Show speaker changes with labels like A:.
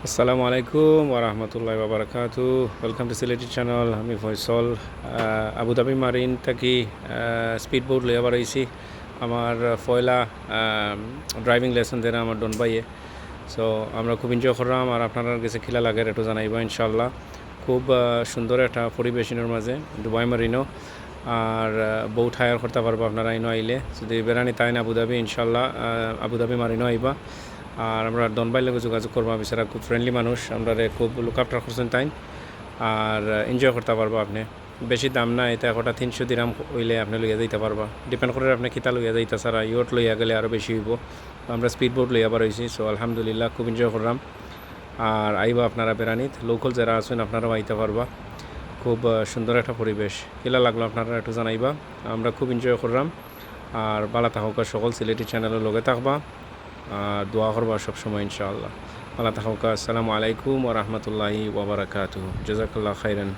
A: আসসালামু আলাইকুম ওয়া রাহমাতুল্লাহি ওয়া বারাকাতুহু। Welcome to Sylheti channel. আমি ফয়সল আবুধাবি মারিন থাকি স্পিড বোট লই আবার আইছি। আমার পয়লা ড্রাইভিং লেসন দেন আমার ডন ভাইয়ে। সো আমরা খুব এনজয় করলাম, আর আপনারা কাছে খিলা লাগে একটু জানাইবা ইনশাল্লাহ। খুব সুন্দর একটা পরিবেশনের মাঝে দুবাই মারিনও, আর বোট হায়ার করতে পারবো আপনারা ইনো আইলে। যদি বেড়ানি তাই না আবুধাবি, ইনশাল্লাহ আবুধাবি মারিনও আইবা। আর আমরা ডন ভাইয়ের লগে যোগাযোগ করবো, বেচারা খুব ফ্রেন্ডলি মানুষ, আমরা খুব লুক আফটার করছেন তাই, আর এনজয় করতে পারবো আপনি। বেশি দাম না, এটা একটা 300 দিরহাম হইলে আপনি লইয়া যাইতে পারবা। ডিপেন্ড করে আপনি কিতা লইয়া যাইতে সারা, ইয়ট লইয়া গেলে আরও বেশি হইব। আমরা স্পিড বোট লইয়া আবার হয়েছি। সো আলহামদুলিল্লাহ খুব এনজয় করলাম। আর আইবা আপনারা বেড়ানিত, লোকাল যারা আছেন আপনারাও আইতে পারবা। খুব সুন্দর একটা পরিবেশ। কিলা লাগলো আপনারা একটু জানাইবা। আমরা খুব এনজয় করলাম। আর বালা থাকুক, সকল সিলেটি চ্যানেলের লগে থাকবা, দোয়া করবা সবসময় ইনশাআল্লাহ। আল্লাহ থাকুক। আসসালামু আলাইকুম ওয়া রাহমাতুল্লাহি ওয়া বারাকাতুহু। জাযাকাল্লাহু খাইরান।